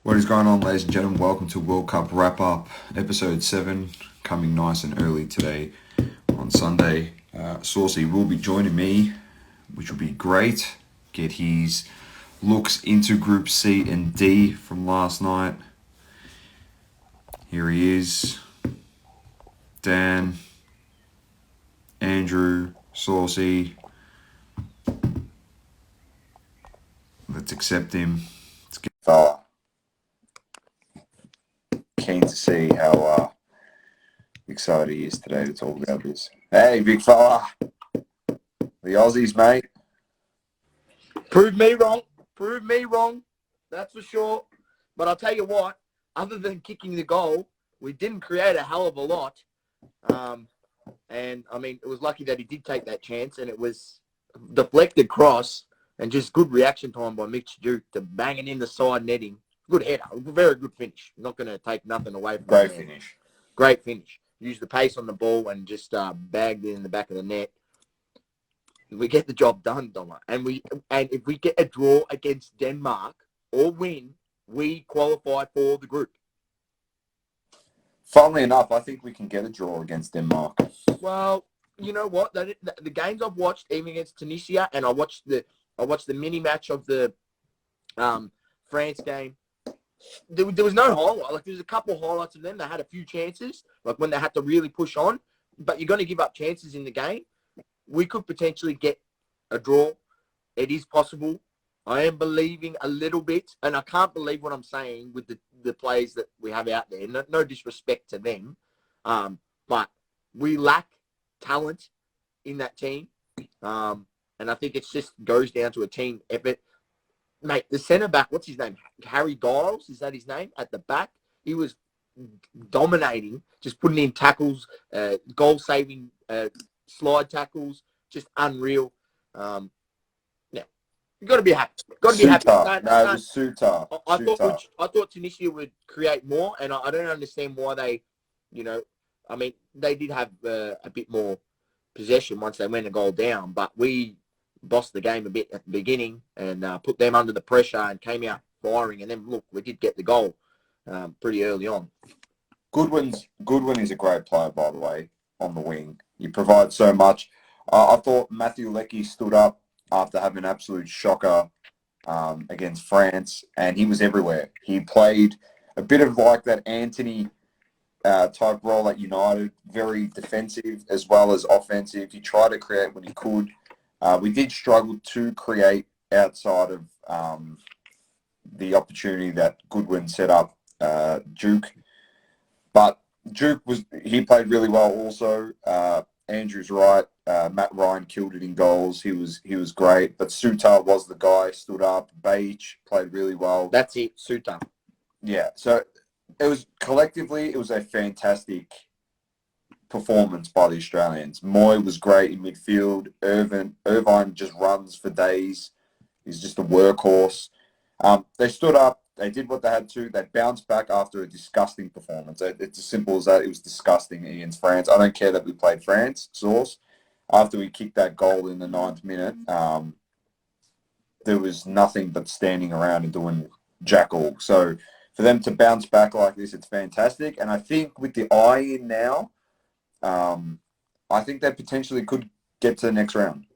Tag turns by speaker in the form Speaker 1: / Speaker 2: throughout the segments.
Speaker 1: What is going on, ladies and gentlemen? Welcome to World Cup Wrap-Up, episode 7, coming nice and early today on Sunday. Saucy will be joining me, which will be great. Get his looks into Group C and D from last night. Here he is. Dan, Andrew, Saucy. Let's accept him. Let's get fella. Keen to see how excited he is today to talk about this. Hey, big fella. The Aussies, mate.
Speaker 2: Prove me wrong. Prove me wrong. That's for sure. But I'll tell you what, other than kicking the goal, we didn't create a hell of a lot. And, I mean, it was lucky that he did take that chance, and it was deflected cross and just good reaction time by Mitch Duke to bang it in the side netting. Good header. Very good finish. Not going to take nothing away from
Speaker 1: Great
Speaker 2: him.
Speaker 1: finish.
Speaker 2: Great finish. Used the pace on the ball and just bagged it in the back of the net. We get the job done, Doma. And if we get a draw against Denmark or win, we qualify for the group.
Speaker 1: Funnily enough, I think we can get a draw against Denmark.
Speaker 2: Well, you know what? The games I've watched, even against Tunisia, and I watched the mini match of the France game. There was no highlight. Like, there was a couple of highlights of them. They had a few chances, like when they had to really push on. But you're going to give up chances in the game. We could potentially get a draw. It is possible. I am believing a little bit, and I can't believe what I'm saying with the players that we have out there. No disrespect to them, but we lack talent in that team, and I think it just goes down to a team effort. Mate, the centre-back, what's his name? Harry Giles, is that his name? At the back, he was dominating, just putting in tackles, goal-saving slide tackles, just unreal. Yeah, you got to be happy. Got to be happy.
Speaker 1: No, it was Sutar.
Speaker 2: I thought Tunisia would create more, and I don't understand why they, I mean, they did have a bit more possession once they went a goal down, but we bossed the game a bit at the beginning and put them under the pressure and came out firing. And then, look, we did get the goal pretty early on.
Speaker 1: Goodwin is a great player, by the way, on the wing. He provides so much. I thought Matthew Leckie stood up after having an absolute shocker against France, and he was everywhere. He played a bit of like that Anthony type role at United, very defensive as well as offensive. He tried to create when he could. We did struggle to create outside of the opportunity that Goodwin set up Duke. But Duke he played really well also. Andrew's right. Matt Ryan killed it in goals. He was great. But Sutar was the guy, stood up. Beach played really well.
Speaker 2: That's it, Sutar.
Speaker 1: Yeah. So it was a fantastic performance by the Australians. Moy was great in midfield. Irvine just runs for days. He's just a workhorse. They stood up. They did what they had to. They bounced back after a disgusting performance. It's as simple as that. It was disgusting against France. I don't care that we played France, Sauce. After we kicked that goal in the 9th minute, there was nothing but standing around and doing jack all. So for them to bounce back like this, it's fantastic. And I think with the eye in now, I think they potentially could get to the next round.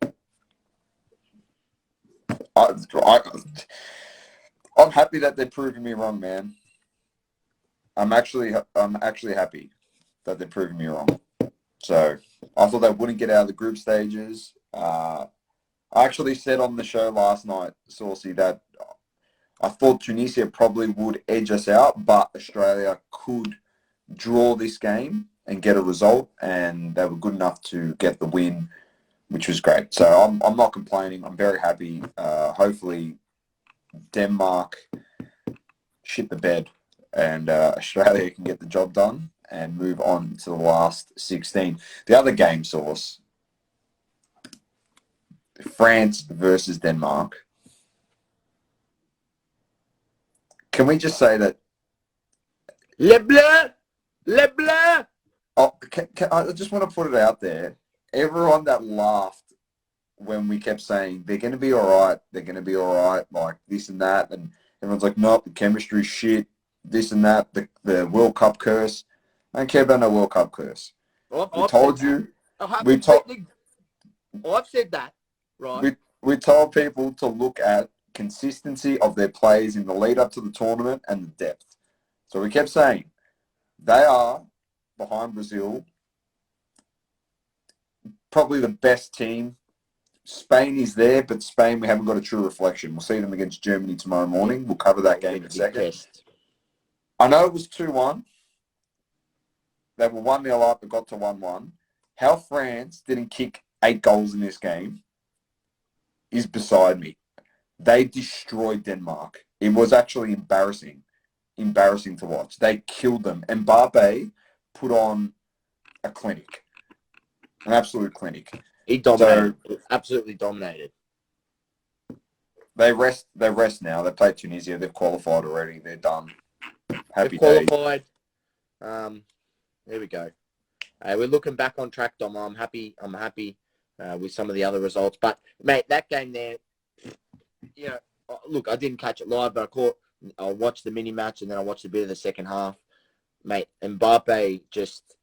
Speaker 1: I'm happy that they're proving me wrong, man. I'm actually happy that they're proving me wrong. So I thought they wouldn't get out of the group stages. I actually said on the show last night, Saucy, that I thought Tunisia probably would edge us out, but Australia could draw this game and get a result, and they were good enough to get the win, which was great. So I'm not complaining. I'm very happy. Hopefully Denmark shit the bed and Australia can get the job done and move on to the last 16. The other game, Sauce, France versus Denmark. Can we just say that
Speaker 2: Le Bleu!
Speaker 1: Oh, I just want to put it out there. Everyone that laughed when we kept saying they're going to be all right, like this and that, and Everyone's like, nope, the chemistry's shit, this and that, the World Cup curse. I don't care about no World Cup curse. We told you.
Speaker 2: I've said that, right?
Speaker 1: We told people to look at consistency of their plays in the lead up to the tournament and the depth. So we kept saying they are behind Brazil, probably the best team. Spain is there, but Spain, we haven't got a true reflection. We'll see them against Germany tomorrow morning. We'll cover that game in a second. I know it was 2-1. They were 1-0 up, but got to 1-1. How France didn't kick 8 goals in this game is beside me. They destroyed Denmark. It was actually embarrassing to watch. They killed them. Mbappe put on a clinic, an absolute clinic.
Speaker 2: He dominated. Absolutely dominated.
Speaker 1: They rest now. They played Tunisia. They've qualified already. They're done. Happy
Speaker 2: They've qualified. There we go. We're looking back on track, Dom. I'm happy with some of the other results. But, mate, that game there, you know, look, I didn't catch it live, but I watched the mini-match and then I watched a bit of the second half. Mate, Mbappe just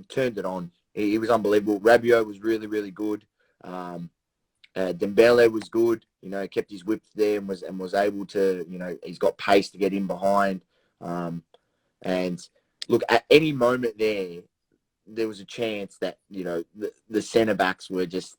Speaker 2: turned it on. He was unbelievable. Rabiot was really, really good. Dembele was good. You know, kept his whip there and was able to, you know, he's got pace to get in behind. And look, at any moment there was a chance that, you know, the centre backs were just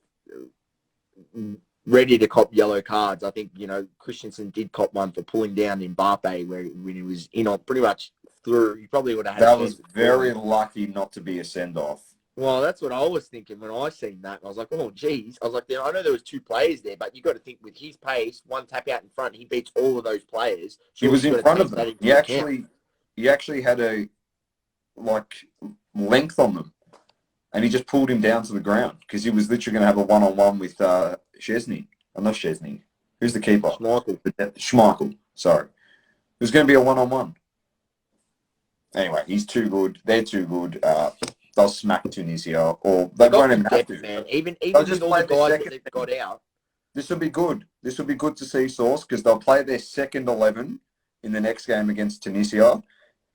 Speaker 2: ready to cop yellow cards. I think, you know, Christensen did cop one for pulling down Mbappe when he was in on pretty much through. He probably would have had.
Speaker 1: That was very lucky not to be a send off.
Speaker 2: Well, that's what I was thinking when I seen that. I was like, oh, geez. I was like, I know there was 2 players there, but you got to think with his pace, one tap out in front, he beats all of those players.
Speaker 1: He was in front of them. He actually had a length on them, and he just pulled him down to the ground because he was literally going to have a one-on-one with Szczesny. Not Szczesny. Who's the keeper? Schmeichel. Sorry. It was going to be a one-on-one. Anyway, he's too good. They're too good. They'll smack Tunisia, or they won't even have to.
Speaker 2: Man. Even with all the guys that they've got out.
Speaker 1: This will be good. This will be good to see, Source, because they'll play their second 11 in the next game against Tunisia,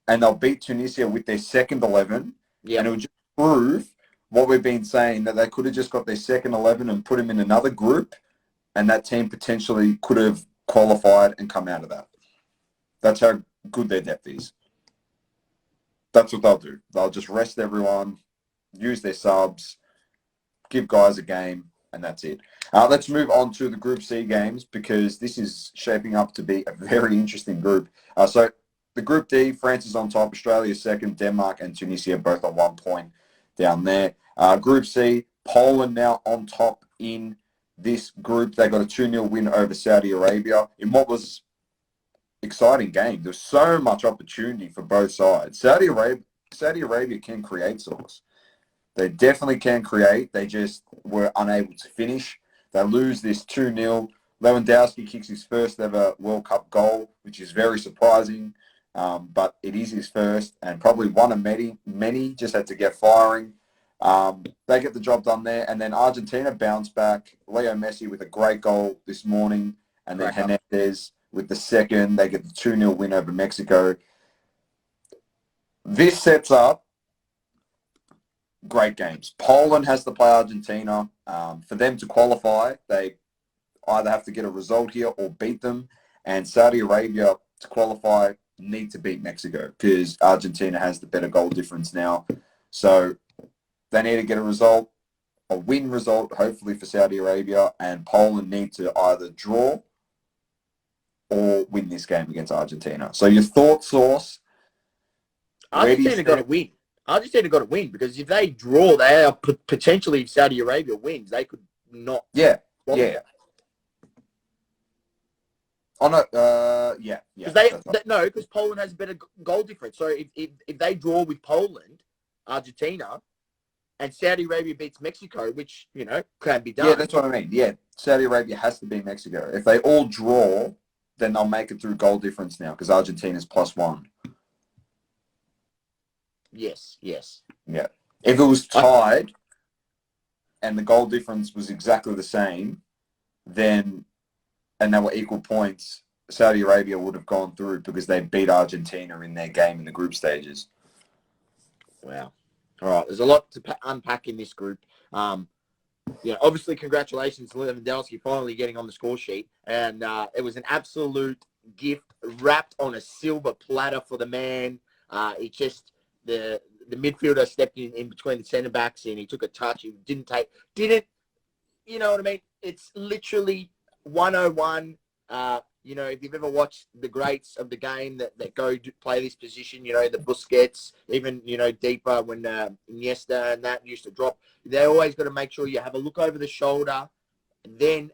Speaker 1: and they'll beat Tunisia with their second 11,
Speaker 2: yep.
Speaker 1: And it will just prove what we've been saying, that they could have just got their second 11 and put them in another group, and that team potentially could have qualified and come out of that. That's how good their depth is. That's what they'll do. They'll just rest everyone, use their subs, give guys a game, and that's it. Let's move on to the Group C games, because this is shaping up to be a very interesting group. So the Group D, France is on top, Australia second, Denmark and Tunisia both on 1 point down there. Group C, Poland now on top in this group. They got a 2-0 win over Saudi Arabia in what was exciting game. There's so much opportunity for both sides. Saudi Arabia can create, Source. They definitely can create. They just were unable to finish. They lose this 2-0. Lewandowski kicks his first ever World Cup goal, which is very surprising. But it is his first, and probably one of many. Just had to get firing. They get the job done there, and then Argentina bounce back. Leo Messi with a great goal this morning, and then Hernandez with the second. They get the 2-0 win over Mexico. This sets up great games. Poland has to play Argentina. For them to qualify, they either have to get a result here or beat them. And Saudi Arabia, to qualify, need to beat Mexico because Argentina has the better goal difference now. So they need to get a win result, hopefully for Saudi Arabia, and Poland need to either draw or win this game against Argentina. So your thoughts, Source?
Speaker 2: Argentina got to win. Argentina got to win because if they draw, they are potentially, if Saudi Arabia wins, they could not.
Speaker 1: Yeah. Oh no, yeah.
Speaker 2: Because Poland has a better goal difference. So if they draw with Poland, Argentina, and Saudi Arabia beats Mexico, which can be done.
Speaker 1: Yeah, that's what I mean. Yeah, Saudi Arabia has to beat Mexico. If they all draw, then they'll make it through goal difference now because Argentina's +1.
Speaker 2: Yes.
Speaker 1: Yeah. If it was tied and the goal difference was exactly the same, then and they were equal points, Saudi Arabia would have gone through because they beat Argentina in their game in the group stages.
Speaker 2: Wow. All right. There's a lot to unpack in this group. Obviously, congratulations to Lewandowski finally getting on the score sheet. And it was an absolute gift wrapped on a silver platter for the man. The midfielder stepped in between the centre backs and he took a touch. He didn't, you know what I mean? It's literally 101. If you've ever watched the greats of the game that go to play this position, the Busquets, even, deeper when Iniesta and that used to drop, they always got to make sure you have a look over the shoulder and then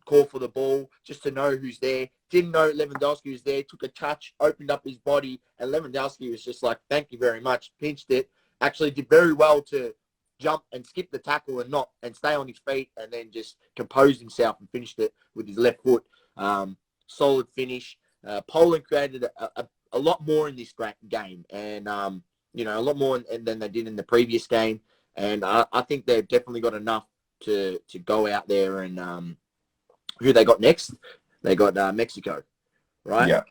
Speaker 2: call for the ball just to know who's there. Didn't know Lewandowski was there, took a touch, opened up his body, and Lewandowski was just like, thank you very much, pinched it, actually did very well to jump and skip the tackle and stay on his feet and then just composed himself and finished it with his left foot. Solid finish. Poland created a lot more in this game and, a lot more than they did in the previous game. And I think they've definitely got enough to go out there and who they got next? They got Mexico, right?
Speaker 1: Yeah.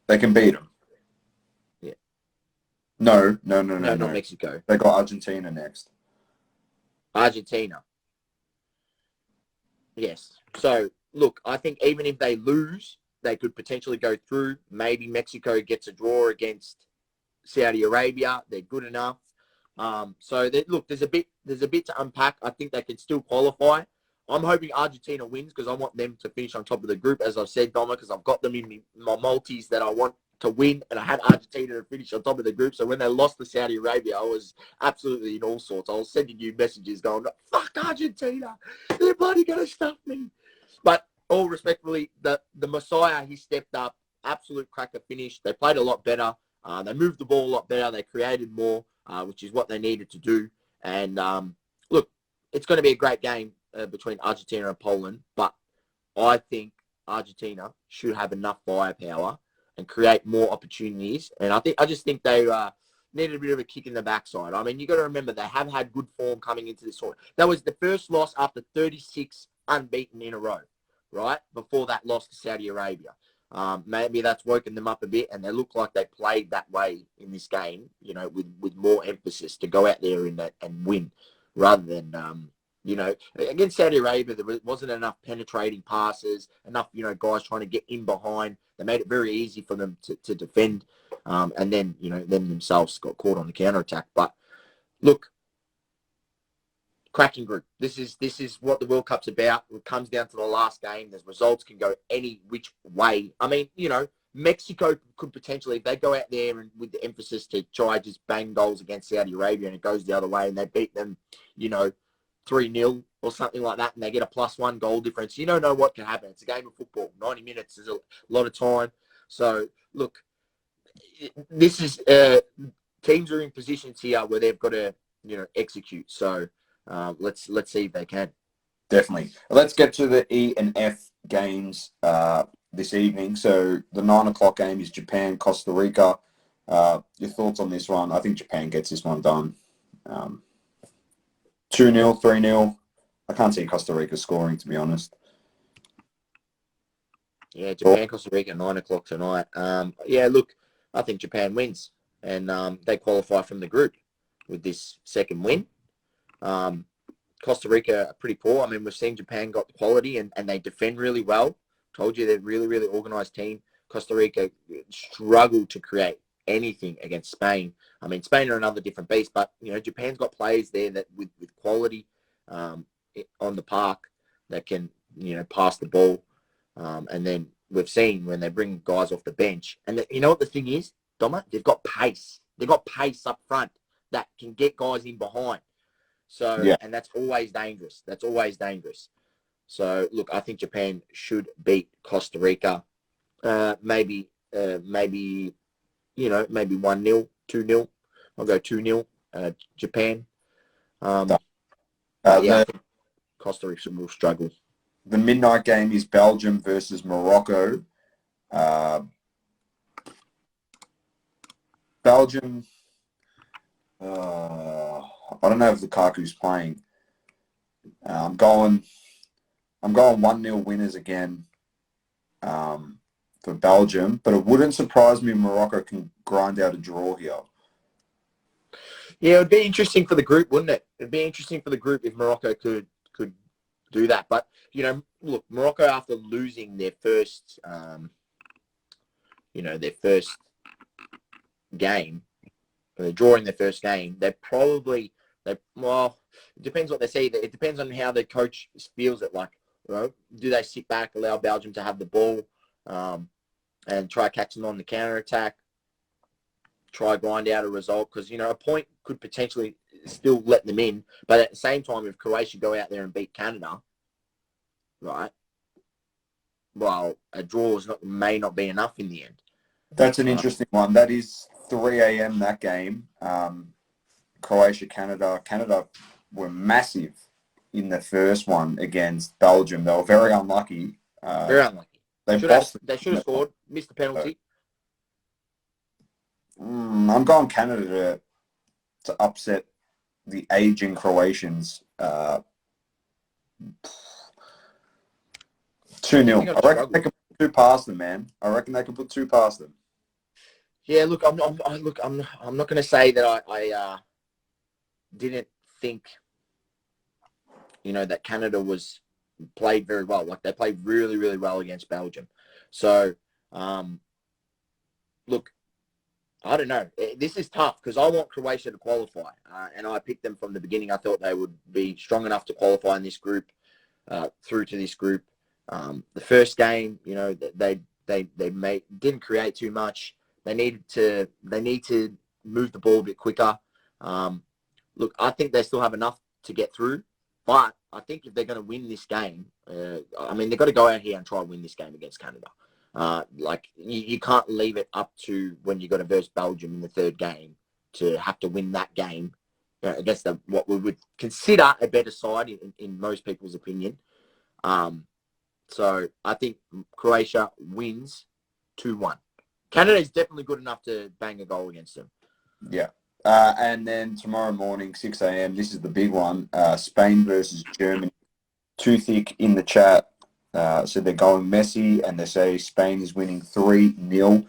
Speaker 1: They can beat them.
Speaker 2: Yeah.
Speaker 1: No.
Speaker 2: Not Mexico.
Speaker 1: They got Argentina next.
Speaker 2: Argentina. Yes. So, look, I think even if they lose, they could potentially go through. Maybe Mexico gets a draw against Saudi Arabia. They're good enough. There's a bit to unpack. I think they can still qualify. I'm hoping Argentina wins because I want them to finish on top of the group, as I've said, Doma, because I've got them in my multis that I want to win, and I had Argentina to finish on top of the group. So when they lost to Saudi Arabia, I was absolutely in all sorts. I was sending you messages going, fuck Argentina. They're bloody going to stuff me. But all respectfully, the Messiah, he stepped up. Absolute cracker finish. They played a lot better. They moved the ball a lot better. They created more, which is what they needed to do. And look, it's going to be a great game between Argentina and Poland. But I think Argentina should have enough firepower and create more opportunities. And I just think they needed a bit of a kick in the backside. I mean, you got to remember they have had good form coming into this tournament. That was the first loss after 36 unbeaten in a row, right? Before that loss to Saudi Arabia. Maybe that's woken them up a bit, and they look like they played that way in this game, with more emphasis to go out there and win rather than, against Saudi Arabia, there wasn't enough penetrating passes, enough, guys trying to get in behind. They made it very easy for them to defend, and then, them themselves got caught on the counterattack. But look, cracking group. This is what the World Cup's about. It comes down to the last game. The results can go any which way. I mean, Mexico could potentially, if they go out there and with the emphasis to try just bang goals against Saudi Arabia and it goes the other way and they beat them, 3-0 or something like that and they get a +1 goal difference, you don't know what can happen. It's a game of football. 90 minutes is a lot of time. So, look, this is teams are in positions here where they've got to, execute. So, let's see if they can.
Speaker 1: Definitely. Let's get to the E and F games this evening. So the 9 o'clock game is Japan, Costa Rica. Your thoughts on this one? I think Japan gets this one done. 2-0, 3-0. I can't see Costa Rica scoring, to be honest.
Speaker 2: Yeah, Japan, Costa Rica, 9 o'clock tonight. Look, I think Japan wins and they qualify from the group with this second win. Costa Rica are pretty poor. I mean, we've seen Japan got the quality and they defend really well. Told you they're a really, really organised team. Costa Rica struggled to create anything against Spain. I mean, Spain are another different beast, but, Japan's got players there that with quality on the park that can, pass the ball. And then we've seen when they bring guys off the bench. And you know what the thing is, Doma? They've got pace. They've got pace up front that can get guys in behind. So, yeah. And that's always dangerous. So, look, I think Japan should beat Costa Rica. Maybe 1-0, 2-0. I'll go 2-0, Japan. I think Costa Rica will struggle.
Speaker 1: The midnight game is Belgium versus Morocco. Belgium... I don't know if Lukaku's playing. I'm going 1-0 winners again. for Belgium, but it wouldn't surprise me if Morocco can grind out a draw here.
Speaker 2: Yeah, it would be interesting for the group, wouldn't it? It'd be interesting for the group if Morocco could do that. But, look, Morocco, after losing their first, their first game, they're drawing their first game, it depends what they say. It depends on how the coach feels it. Like, do they sit back, allow Belgium to have the ball, and try catching them on the counter-attack, try grind out a result? Because, a point could potentially still let them in. But at the same time, if Croatia go out there and beat Canada, right, well, a draw may not be enough in the end.
Speaker 1: That's an interesting one. That is 3 a.m. that game. Croatia, Canada. Canada were massive in the first one against Belgium. They were very unlucky.
Speaker 2: Very unlucky. They should have scored, missed the penalty.
Speaker 1: I'm going Canada to upset the aging Croatians. 2-0. I reckon they can put 2 past them, man. I reckon they can put 2 past them.
Speaker 2: Yeah, look, I'm not going to say that I didn't think, that Canada played very well. Like, they played really, really well against Belgium. So, look, I don't know. This is tough because I want Croatia to qualify, and I picked them from the beginning. I thought they would be strong enough to qualify in this group, through to this group. The first game, they didn't create too much. They need to move the ball a bit quicker. Look, I think they still have enough to get through, but I think if they're going to win this game, they've got to go out here and try and win this game against Canada. You can't leave it up to when you got to verse Belgium in the third game to have to win that game against what we would consider a better side in most people's opinion. So I think Croatia wins 2-1. Canada is definitely good enough to bang a goal against them.
Speaker 1: Yeah. And then tomorrow morning, 6 a.m., this is the big one, Spain versus Germany. Too thick in the chat. So they're going Messi, and they say Spain is winning 3-0.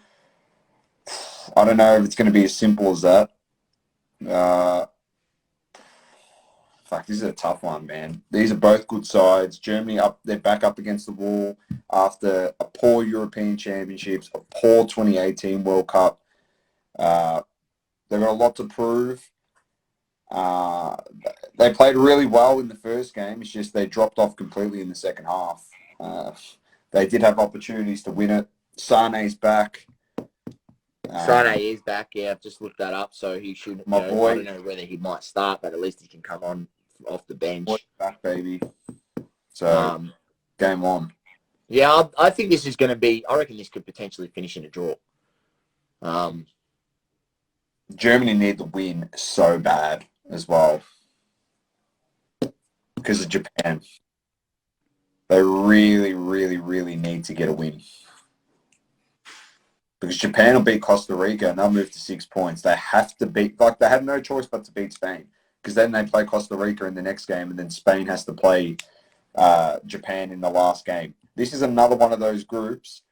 Speaker 1: I don't know if it's going to be as simple as that. This is a tough one, man. These are both good sides. Germany they're back up against the wall after a poor European Championships, a poor 2018 World Cup. They've got a lot to prove. They played really well in the first game. It's just they dropped off completely in the second half. They did have opportunities to win it. Sane's back.
Speaker 2: Sane is back. Yeah, I've just looked that up. So he should.
Speaker 1: My boy.
Speaker 2: I don't know whether he might start, but at least he can come on off the bench.
Speaker 1: Back, baby. So game on.
Speaker 2: Yeah, I think this is going to be. I reckon this could potentially finish in a draw.
Speaker 1: Germany need the win so bad as well because of Japan. They really, really, really need to get a win. Because Japan will beat Costa Rica and they'll move to 6 points. They have to beat, they have no choice but to beat Spain. Because then they play Costa Rica in the next game and then Spain has to play Japan in the last game. This is another one of those groups.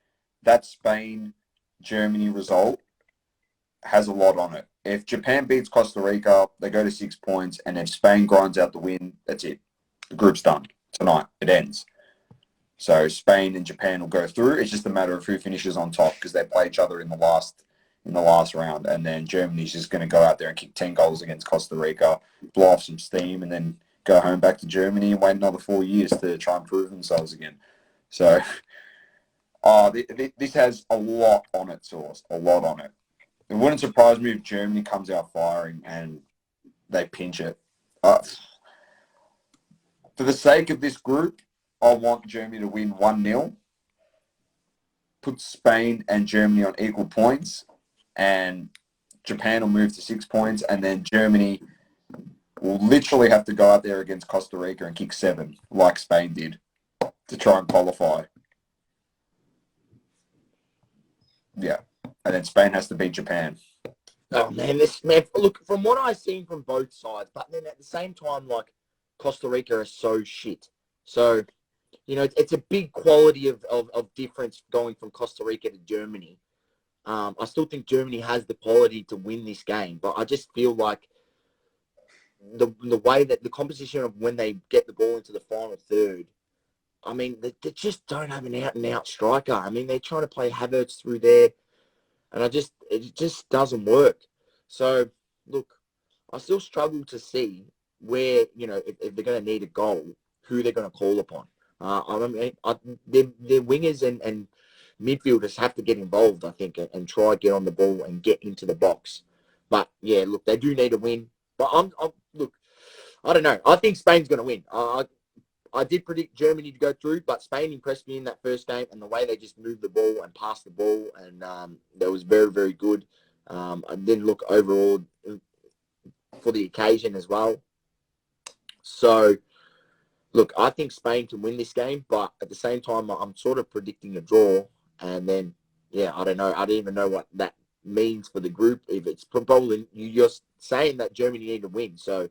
Speaker 1: That Spain-Germany result has a lot on it. If Japan beats Costa Rica, they go to 6 points. And if Spain grinds out the win, that's it. The group's done. Tonight, it ends. So Spain and Japan will go through. It's just a matter of who finishes on top because they play each other in the last round. And then Germany's just going to go out there and kick 10 goals against Costa Rica, blow off some steam, and then go home back to Germany and wait another 4 years to try and prove themselves again. So this has a lot on it, Source. A lot on it. It wouldn't surprise me if Germany comes out firing and they pinch it. For the sake of this group, I want Germany to win 1-0, put Spain and Germany on equal points, and Japan will move to 6 points, and then Germany will literally have to go out there against Costa Rica and kick 7, like Spain did, to try and qualify. Yeah. And then Spain has to beat Japan.
Speaker 2: Oh, man, look, from what I've seen from both sides, but then at the same time, Costa Rica is so shit. So, it's a big quality of difference going from Costa Rica to Germany. I still think Germany has the quality to win this game, but I just feel like the way that the composition of when they get the ball into the final third, I mean, they just don't have an out-and-out striker. I mean, they're trying to play Havertz through there, and it just doesn't work. So, look, I still struggle to see where, if they're going to need a goal, who they're going to call upon. I mean, their wingers and midfielders have to get involved, I think, and try get on the ball and get into the box. But, yeah, look, they do need a win. But, look, I don't know. I think Spain's going to win. I did predict Germany to go through, but Spain impressed me in that first game, and the way they just moved the ball and passed the ball, and that was very, very good. I didn't look overall for the occasion as well. So, look, I think Spain can win this game, but at the same time, I'm sort of predicting a draw, and then, yeah, I don't know. I don't even know what that means for the group. If it's probably, you're saying that Germany need to win, so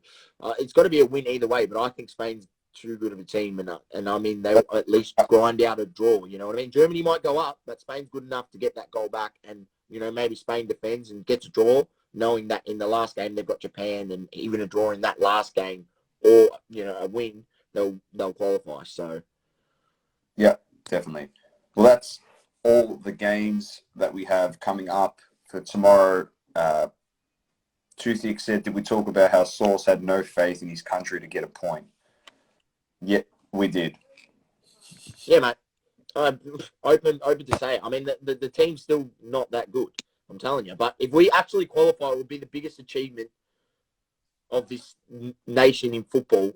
Speaker 2: it's got to be a win either way, but I think Spain's too good of a team, and I mean, they'll at least grind out a draw, you know what I mean? Germany might go up, but Spain's good enough to get that goal back, and, maybe Spain defends and gets a draw, knowing that in the last game they've got Japan, and even a draw in that last game, or, a win, they'll qualify, so.
Speaker 1: Yeah, definitely. Well, that's all the games that we have coming up for tomorrow. Toothick said, did we talk about how Sauce had no faith in his country to get a point? Yeah, we did.
Speaker 2: Yeah, mate. Open to say it. I mean, the team's still not that good, I'm telling you. But if we actually qualify, it would be the biggest achievement of this nation in football.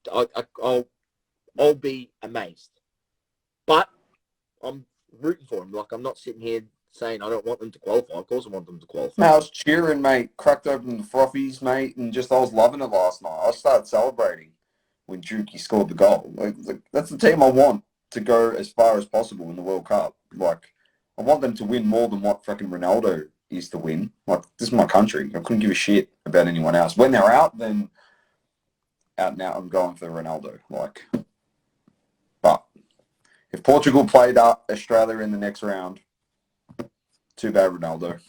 Speaker 2: I'll be amazed. But I'm rooting for them. Like, I'm not sitting here saying I don't want them to qualify. Of course I want them to qualify.
Speaker 1: I was cheering, mate. Cracked open the frothies, mate, and I was loving it last night. I started celebrating when Juki scored the goal. Like, that's the team I want to go as far as possible in the World Cup. Like, I want them to win more than what fucking Ronaldo is to win. Like, this is my country. I couldn't give a shit about anyone else. When they're out, then out and out, I'm going for Ronaldo. Like, but if Portugal played Australia in the next round, too bad Ronaldo.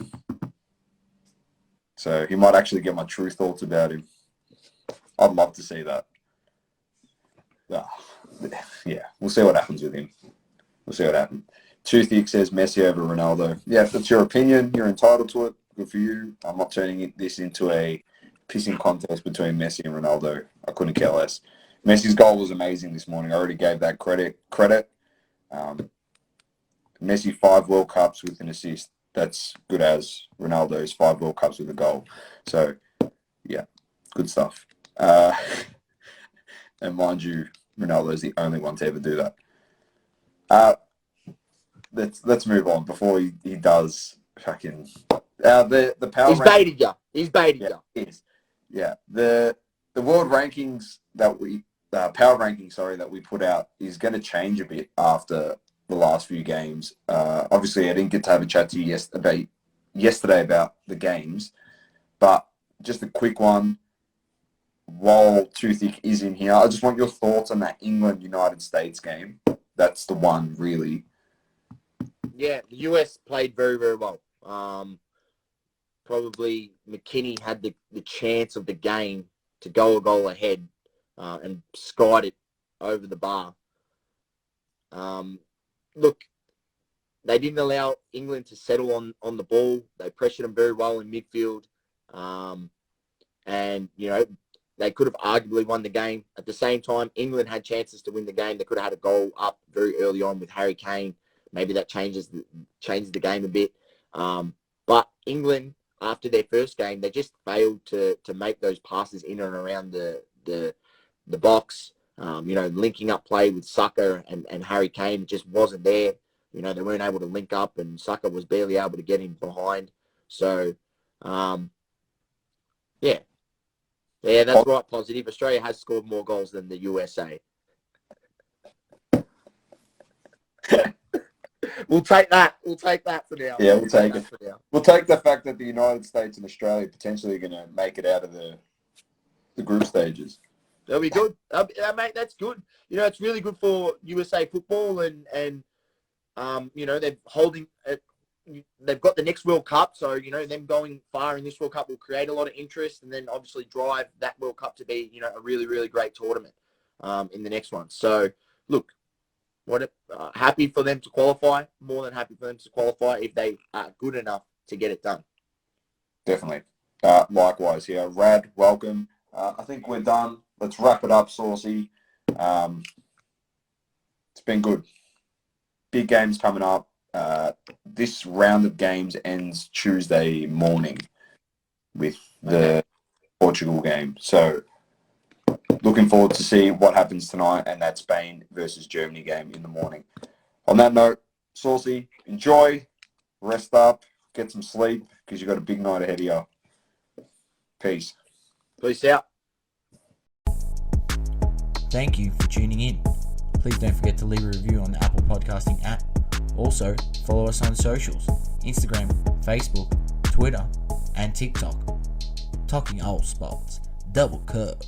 Speaker 1: So he might actually get my true thoughts about him. I'd love to see that. Yeah, we'll see what happens with him. We'll see what happens. Toothick says Messi over Ronaldo. Yeah, if that's your opinion, you're entitled to it. Good for you. I'm not turning this into a pissing contest between Messi and Ronaldo. I couldn't care less. Messi's goal was amazing this morning. I already gave that credit. Messi 5 World Cups with an assist. That's good as Ronaldo's 5 World Cups with a goal. So, yeah, good stuff. And mind you, Ronaldo's the only one to ever do that. Let's move on before he does fucking the power.
Speaker 2: He's baited you. He's baited you.
Speaker 1: He is. Yeah. The world rankings that we power rankings, that we put out is going to change a bit after the last few games. Obviously, I didn't get to have a chat to you yesterday about the games, but just a quick one. While Toothick is in here, I just want your thoughts on that England-United States game. That's the one, really.
Speaker 2: Yeah, the US played very, very well. Probably McKinney had the chance of the game to go a goal ahead and skied it over the bar. Look, they didn't allow England to settle on the ball. They pressured them very well in midfield. And, they could have arguably won the game. At the same time, England had chances to win the game. They could have had a goal up very early on with Harry Kane. Maybe that changes the game a bit. But England, after their first game, they just failed to make those passes in and around the box. Linking up play with Saka and Harry Kane just wasn't there. They weren't able to link up, and Saka was barely able to get in behind. So, yeah. Yeah, that's right, positive. Australia has scored more goals than the USA. We'll take that. We'll take that for now.
Speaker 1: Yeah, we'll take it. We'll take the fact that the United States and Australia potentially are going to make it out of the group stages.
Speaker 2: That'll be good. Mate, that's good. You know, it's really good for USA football and you know, they've got the next World Cup, so, you know, them going far in this World Cup will create a lot of interest and then obviously drive that World Cup to be, you know, a really, really great tournament in the next one. So, look, happy for them to qualify, more than happy for them to qualify if they are good enough to get it done.
Speaker 1: Definitely. Likewise here. Rad, welcome. I think we're done. Let's wrap it up, Saucy. It's been good. Big games coming up. This round of games ends Tuesday morning with the Portugal game. So looking forward to see what happens tonight and that Spain versus Germany game in the morning. On that note, Saucy, enjoy, rest up, get some sleep because you've got a big night ahead of you. Peace.
Speaker 2: Peace out.
Speaker 3: Thank you for tuning in. Please don't forget to leave a review on the Apple Podcasting app. Also, follow us on socials, Instagram, Facebook, Twitter, and TikTok. Talking all sports, double curve.